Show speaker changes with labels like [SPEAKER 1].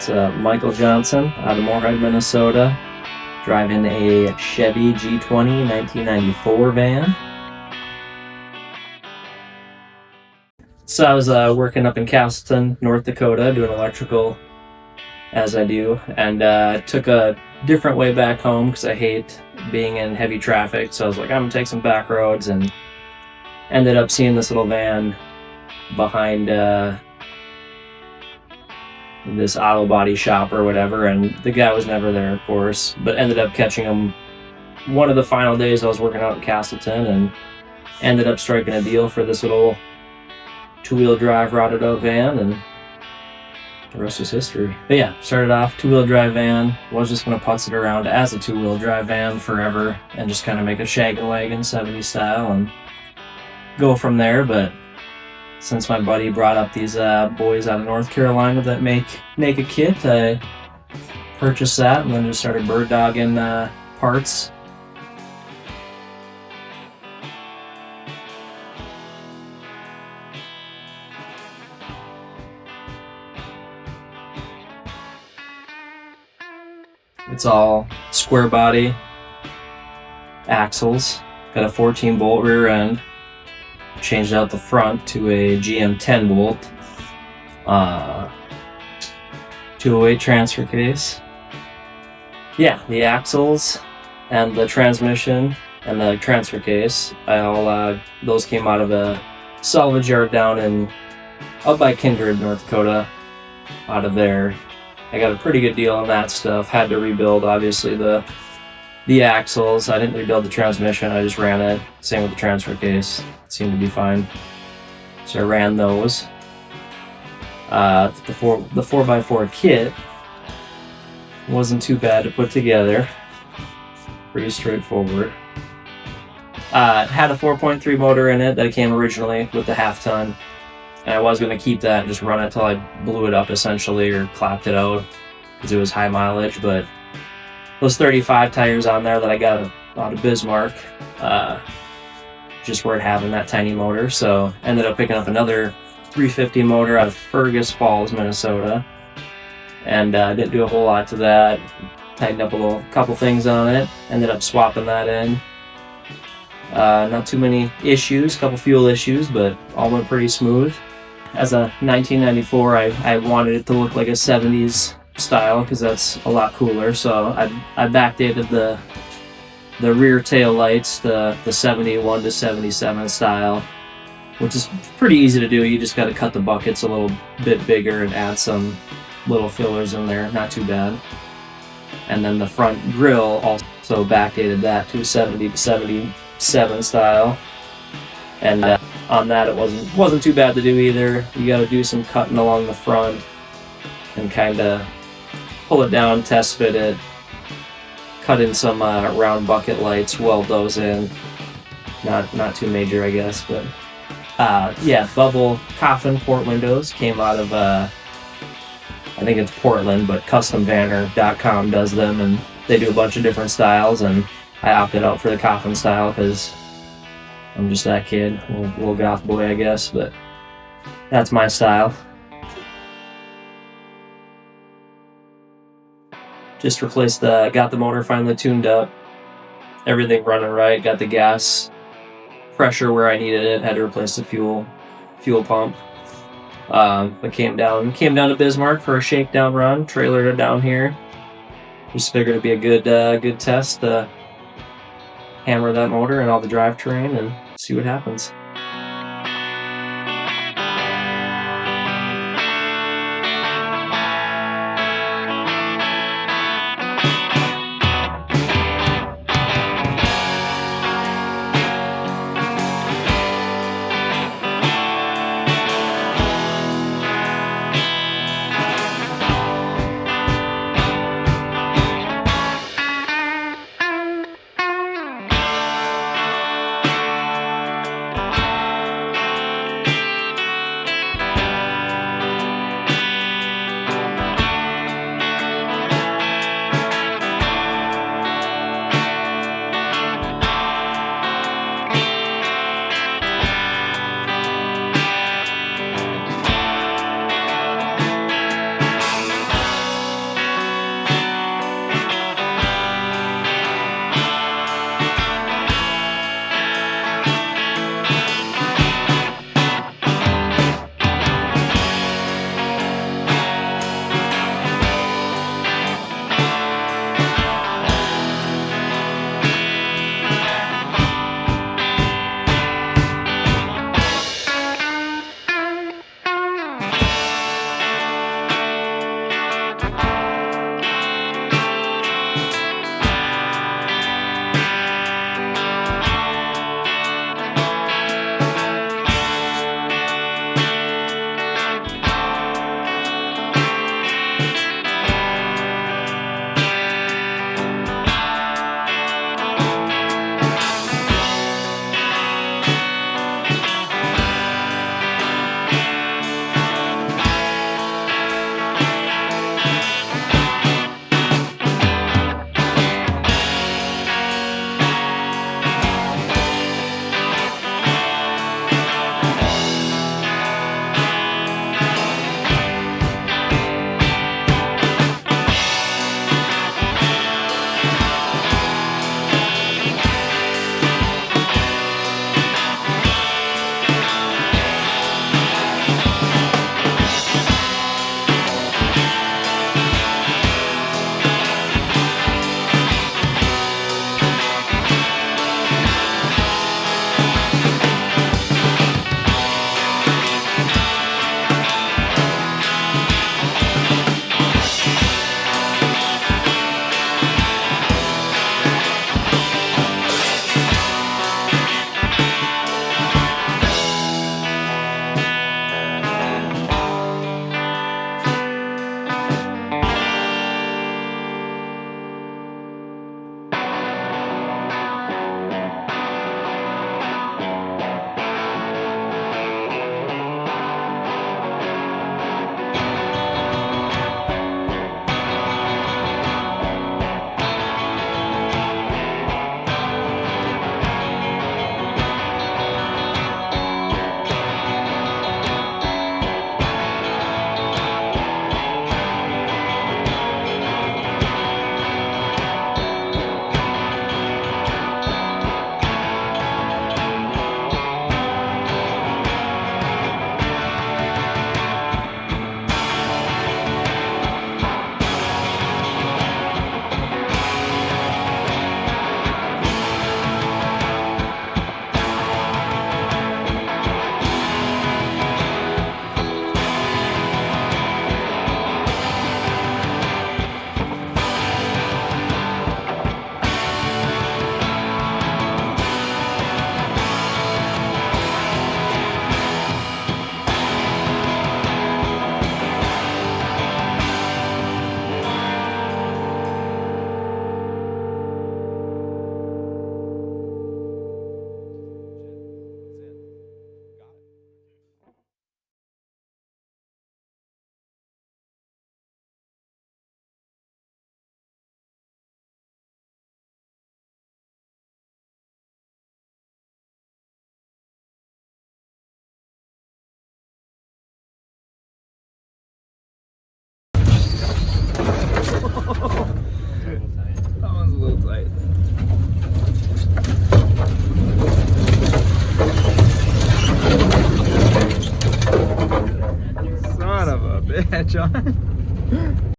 [SPEAKER 1] Michael Johnson out of Moorhead, Minnesota, driving a Chevy G20 1994 van. So I was working up in Castleton, North Dakota, doing electrical as I do, and took a different way back home because I hate being in heavy traffic. So I was like, I'm gonna take some back roads, and ended up seeing this little van behind this auto body shop or whatever, and the guy was never there, of course, but ended up catching him one of the final days I was working out in Castleton, and ended up striking a deal for this little two-wheel drive routed out van, and the rest is history. But yeah, started off two-wheel drive van, was just going to putz it around as a two-wheel drive van forever and just kind of make a shaggin' wagon 70s style and go from there. But since my buddy brought up these boys out of North Carolina that make a kit, I purchased that and then just started bird dogging parts. It's all square body axles, got a 14 bolt rear end. Changed out the front to a GM 10 bolt 208 transfer case. Yeah, the axles and the transmission and the transfer case, those came out of a salvage yard down up by Kindred, North Dakota. Out of there, I got a pretty good deal on that stuff. Had to rebuild, obviously, the axles. I didn't rebuild the transmission, I just ran it. Same with the transfer case. It seemed to be fine. So I ran those. The 4x4 kit wasn't too bad to put together. Pretty straightforward. It had a 4.3 motor in it that came originally with the half ton. And I was going to keep that and just run it till I blew it up essentially, or clapped it out, because it was high mileage. But those 35 tires on there that I got out of Bismarck just weren't having that tiny motor, so ended up picking up another 350 motor out of Fergus Falls, Minnesota, and didn't do a whole lot to that. Tightened up a couple things on it, ended up swapping that in. Not too many issues, couple fuel issues, but all went pretty smooth. As a 1994, I wanted it to look like a 70s style because that's a lot cooler, so I backdated the rear tail lights, the 71 to 77 style, which is pretty easy to do. You just got to cut the buckets a little bit bigger and add some little fillers in there, not too bad. And then the front grille, also backdated that to 70 to 77 style, and on that it wasn't too bad to do either. You got to do some cutting along the front and kind of pull it down, test fit it, cut in some round bucket lights, weld those in. Not too major, I guess, but yeah, bubble coffin port windows came out of I think it's Portland, but customvanner.com does them, and they do a bunch of different styles, and I opted out for the coffin style because I'm just that kid, little goth boy, I guess, but that's my style. Just replaced got the motor finally tuned up, everything running right, got the gas pressure where I needed it, had to replace the fuel pump. But came down to Bismarck for a shakedown run, trailered it down here. Just figured it'd be a good test to hammer that motor and all the drivetrain and see what happens.
[SPEAKER 2] on.